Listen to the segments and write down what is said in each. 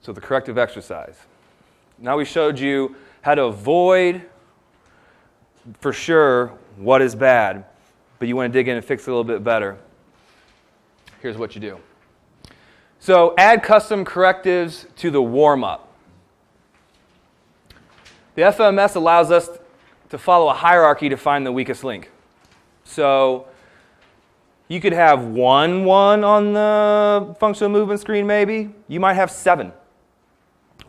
So the corrective exercise. Now we showed you how to avoid, for sure, what is bad, but you want to dig in and fix it a little bit better. Here's what you do. So add custom correctives to the warm-up. The FMS allows us to follow a hierarchy to find the weakest link. So you could have one on the functional movement screen maybe. You might have 7.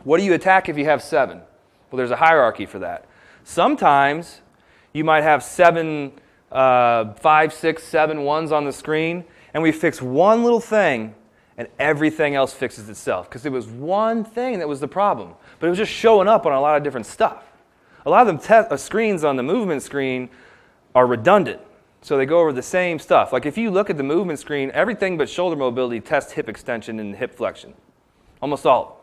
What do you attack if you have 7? Well, there's a hierarchy for that. Sometimes you might have 7, 5, 6, 7 ones on the screen, and we fix one little thing, and everything else fixes itself. Because it was one thing that was the problem. But it was just showing up on a lot of different stuff. A lot of them screens on the movement screen are redundant. So they go over the same stuff. Like if you look at the movement screen, everything but shoulder mobility tests hip extension and hip flexion. Almost all of them.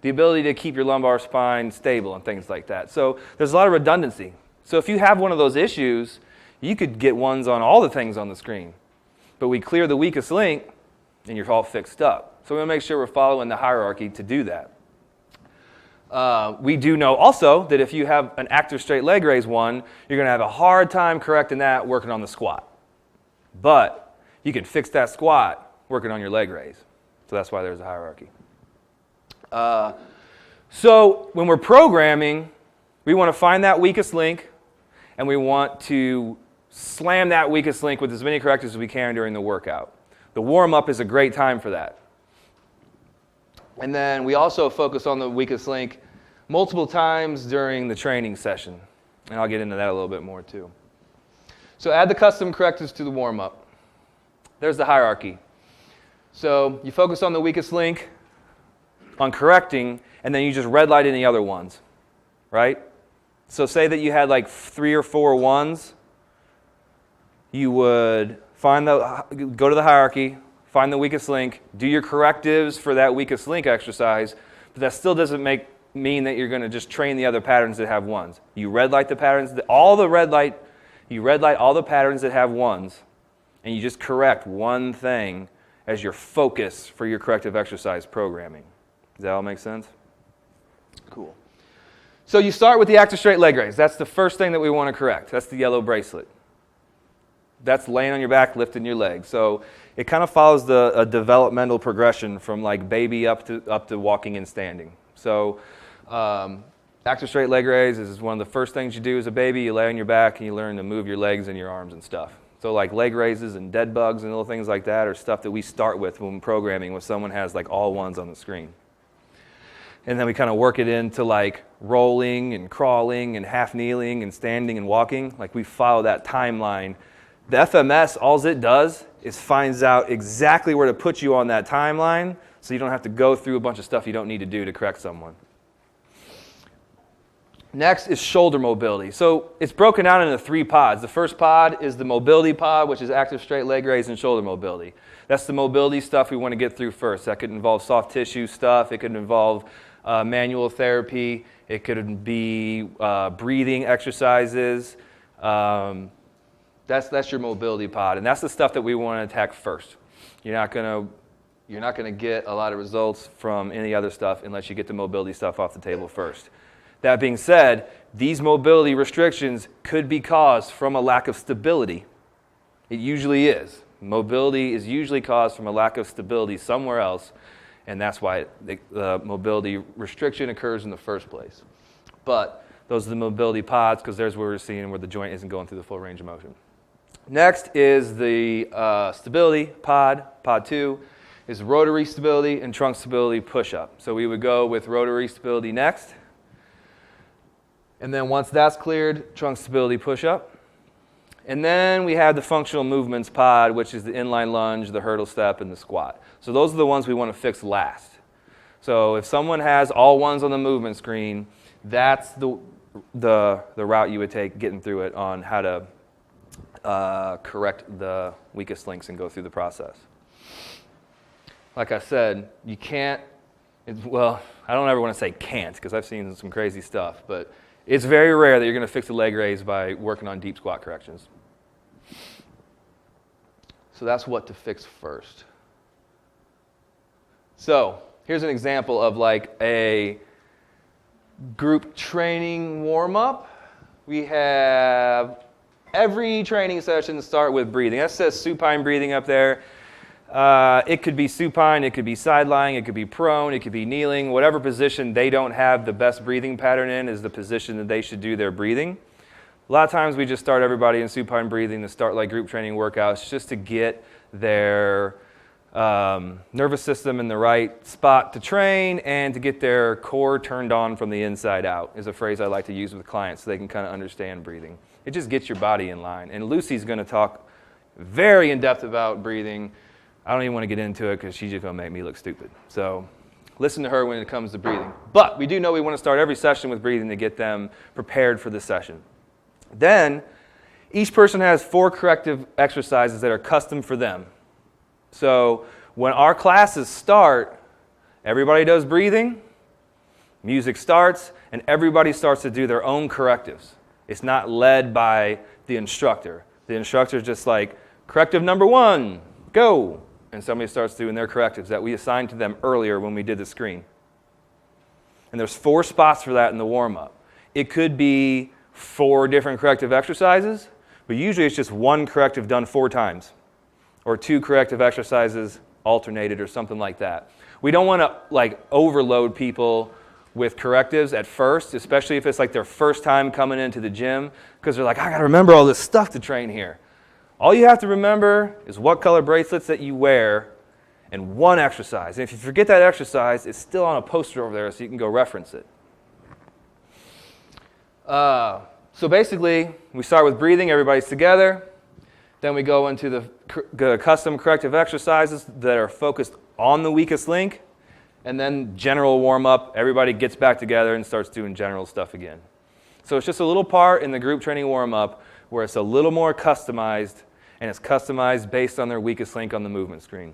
The ability to keep your lumbar spine stable and things like that. So there's a lot of redundancy. So if you have one of those issues, you could get ones on all the things on the screen. But we clear the weakest link, and you're all fixed up. So we want to make sure we're following the hierarchy to do that. We do know also that if you have an active straight leg raise one, you're going to have a hard time correcting that working on the squat. But you can fix that squat working on your leg raise. So that's why there's a hierarchy. So when we're programming, we want to find that weakest link, and we want to slam that weakest link with as many correctives as we can during the workout. The warm-up is a great time for that. And then we also focus on the weakest link multiple times during the training session. And I'll get into that a little bit more too. So add the custom correctives to the warm-up. There's the hierarchy. So you focus on the weakest link, on correcting, and then you just red light any other ones, right? So say that you had like 3 or 4 ones. You would go to the hierarchy, find the weakest link, do your correctives for that weakest link exercise, but that still doesn't mean that you're going to just train the other patterns that have ones. You red light the patterns, you red light all the patterns that have ones, and you just correct one thing as your focus for your corrective exercise programming. Does that all make sense? Cool. So you start with the active straight leg raise. That's the first thing that we want to correct. That's the yellow bracelet. That's laying on your back, lifting your legs. So it kind of follows a developmental progression from like baby up to walking and standing. So active straight leg raise is one of the first things you do as a baby. You lay on your back and you learn to move your legs and your arms and stuff. So like leg raises and dead bugs and little things like that are stuff that we start with when programming when someone has like all ones on the screen. And then we kind of work it into like rolling and crawling and half kneeling and standing and walking. Like we follow that timeline. The FMS, all it does is finds out exactly where to put you on that timeline so you don't have to go through a bunch of stuff you don't need to do to correct someone. Next is shoulder mobility. So it's broken down into 3 pods. The first pod is the mobility pod, which is active straight leg raise and shoulder mobility. That's the mobility stuff we want to get through first. That could involve soft tissue stuff. It could involve manual therapy. It could be breathing exercises. That's your mobility pod, and that's the stuff that we want to attack first. You're not gonna get a lot of results from any other stuff unless you get the mobility stuff off the table first. That being said, these mobility restrictions could be caused from a lack of stability. It usually is. Mobility is usually caused from a lack of stability somewhere else, and that's why the mobility restriction occurs in the first place. But those are the mobility pods because there's where we're seeing where the joint isn't going through the full range of motion. Next is the stability pod. Pod 2 is rotary stability and trunk stability push-up. So we would go with rotary stability next. And then once that's cleared, trunk stability push-up. And then we have the functional movements pod, which is the inline lunge, the hurdle step, and the squat. So those are the ones we want to fix last. So if someone has all ones on the movement screen, that's the route you would take getting through it on how to correct the weakest links and go through the process. Like I said, you can't, well, I don't ever want to say can't because I've seen some crazy stuff, but it's very rare that you're going to fix a leg raise by working on deep squat corrections. So that's what to fix first. So here's an example of like a group training warm-up. We have every training session start with breathing. That says supine breathing up there. It could be supine, it could be side lying, it could be prone, it could be kneeling. Whatever position they don't have the best breathing pattern in is the position that they should do their breathing. A lot of times we just start everybody in supine breathing to start like group training workouts just to get their nervous system in the right spot to train and to get their core turned on from the inside out is a phrase I like to use with clients so they can kind of understand breathing. It just gets your body in line. And Lucy's going to talk very in-depth about breathing. I don't even want to get into it because she's just going to make me look stupid. So listen to her when it comes to breathing. But we do know we want to start every session with breathing to get them prepared for the session. Then each person has 4 corrective exercises that are custom for them. So when our classes start, everybody does breathing, music starts, and everybody starts to do their own correctives. It's not led by the instructor. The instructor is just like, corrective number 1, go. And somebody starts doing their correctives that we assigned to them earlier when we did the screen. And there's 4 spots for that in the warm-up. It could be 4 different corrective exercises, but usually it's just 1 corrective done 4 times. Or 2 corrective exercises alternated or something like that. We don't want to like overload people with correctives at first, especially if it's like their first time coming into the gym, because they're like, I got to remember all this stuff to train here. All you have to remember is what color bracelets that you wear and 1 exercise. And if you forget that exercise, it's still on a poster over there so you can go reference it. So basically, we start with breathing, everybody's together. Then we go into the custom corrective exercises that are focused on the weakest link. And then general warm-up, everybody gets back together and starts doing general stuff again. So it's just a little part in the group training warm-up where it's a little more customized, and it's customized based on their weakest link on the movement screen.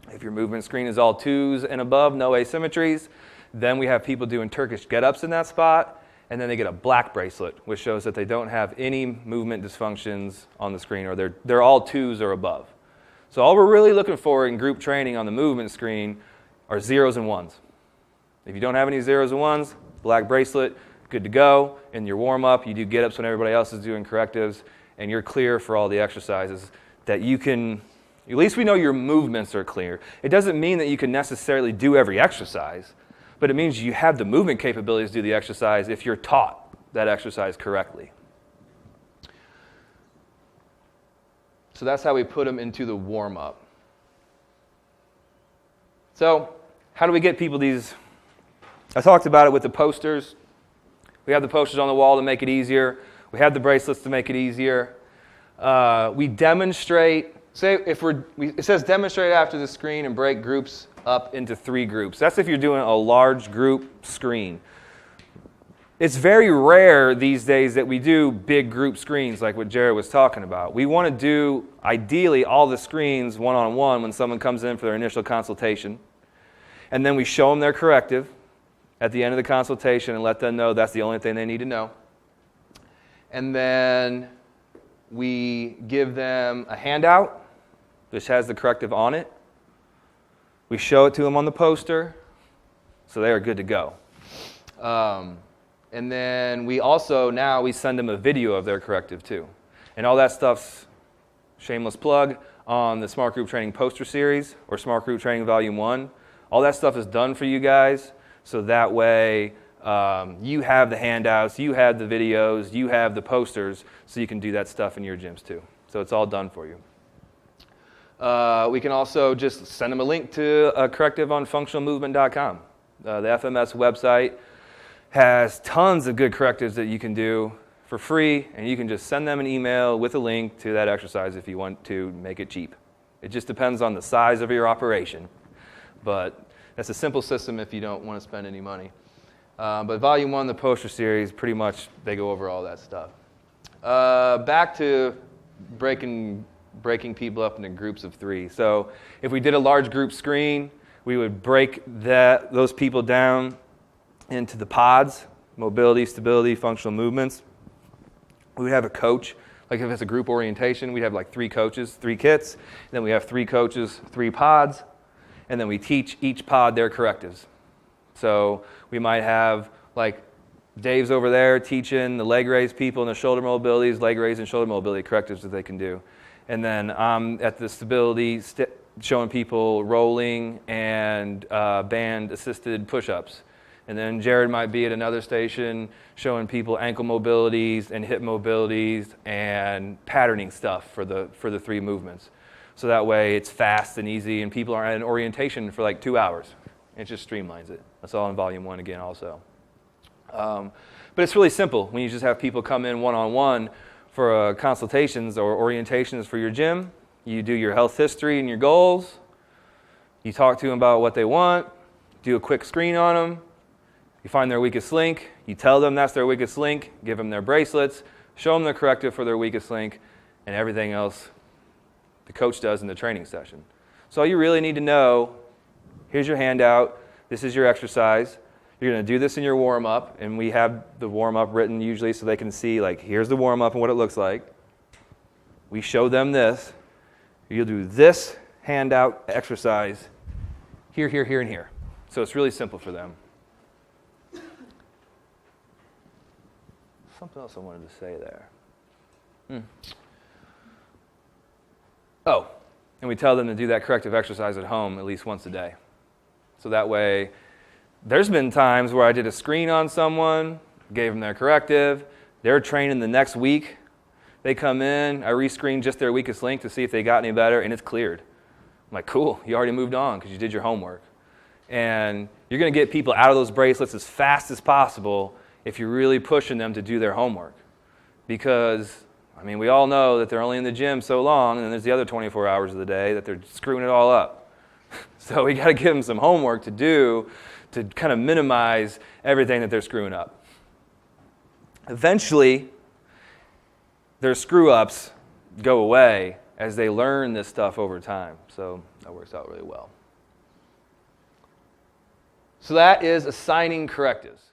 If your movement screen is all 2s and above, no asymmetries, then we have people doing Turkish get-ups in that spot. And then they get a black bracelet, which shows that they don't have any movement dysfunctions on the screen, or they're all 2s or above. So all we're really looking for in group training on the movement screen are 0s and 1s. If you don't have any 0s and 1s, black bracelet, good to go. In your warm-up, you do get-ups when everybody else is doing correctives, and you're clear for all the exercises that you can, at least we know your movements are clear. It doesn't mean that you can necessarily do every exercise, but it means you have the movement capabilities to do the exercise if you're taught that exercise correctly. So that's how we put them into the warm-up. So how do we get people these? I talked about it with the posters. We have the posters on the wall to make it easier. We have the bracelets to make it easier. We demonstrate. Say it says demonstrate after the screen and break groups up into 3 groups. That's if you're doing a large group screen. It's very rare these days that we do big group screens like what Jared was talking about. We want to do, ideally, all the screens one-on-one when someone comes in for their initial consultation. And then we show them their corrective at the end of the consultation and let them know that's the only thing they need to know. And then we give them a handout which has the corrective on it. We show it to them on the poster, so they are good to go. And then we also, now we send them a video of their corrective too. And all that stuff's, shameless plug, on the Smart Group Training poster series or Smart Group Training Volume 1. All that stuff is done for you guys, so that way you have the handouts, you have the videos, you have the posters, so you can do that stuff in your gyms too. So it's all done for you. We can also just send them a link to a corrective on functionalmovement.com. The FMS website has tons of good correctives that you can do for free, and you can just send them an email with a link to that exercise if you want to make it cheap. It just depends on the size of your operation, but that's a simple system if you don't want to spend any money. But Volume 1, the poster series, pretty much they go over all that stuff. Back to breaking people up into groups of 3. So if we did a large group screen, we would break those people down into the pods, mobility, stability, functional movements. We would have a coach. Like if it's a group orientation, we'd have like 3 coaches, 3 kits. Then we have 3 coaches, 3 pods. and then we teach each pod their correctives. So we might have, like, Dave's over there teaching the leg raise people and the shoulder mobilities, leg raise and shoulder mobility correctives that they can do. And then I'm at the stability showing people rolling and band-assisted push-ups. And then Jared might be at another station showing people ankle mobilities and hip mobilities and patterning stuff for the 3 movements. So that way it's fast and easy, and people are in orientation for like 2 hours. It just streamlines it. That's all in volume 1 again also. But it's really simple when you just have people come in one-on-one for consultations or orientations for your gym. You do your health history and your goals. You talk to them about what they want. Do a quick screen on them. You find their weakest link. You tell them that's their weakest link. Give them their bracelets. Show them the corrective for their weakest link. And everything else the coach does in the training session. So all you really need to know, here's your handout. This is your exercise. You're going to do this in your warm-up, and we have the warm-up written usually so they can see, like, here's the warm-up and what it looks like. We show them this. You'll do this handout exercise here, here, here, and here. So it's really simple for them. Something else I wanted to say there. Oh, and we tell them to do that corrective exercise at home at least once a day. So that way, there's been times where I did a screen on someone, gave them their corrective, they're training the next week, they come in, I rescreen just their weakest link to see if they got any better, and it's cleared. I'm like, cool, you already moved on because you did your homework. And you're going to get people out of those bracelets as fast as possible if you're really pushing them to do their homework. Because, I mean, we all know that they're only in the gym so long, and then there's the other 24 hours of the day that they're screwing it all up. So we got to give them some homework to do to kind of minimize everything that they're screwing up. Eventually, their screw-ups go away as they learn this stuff over time. So that works out really well. So that is assigning correctives.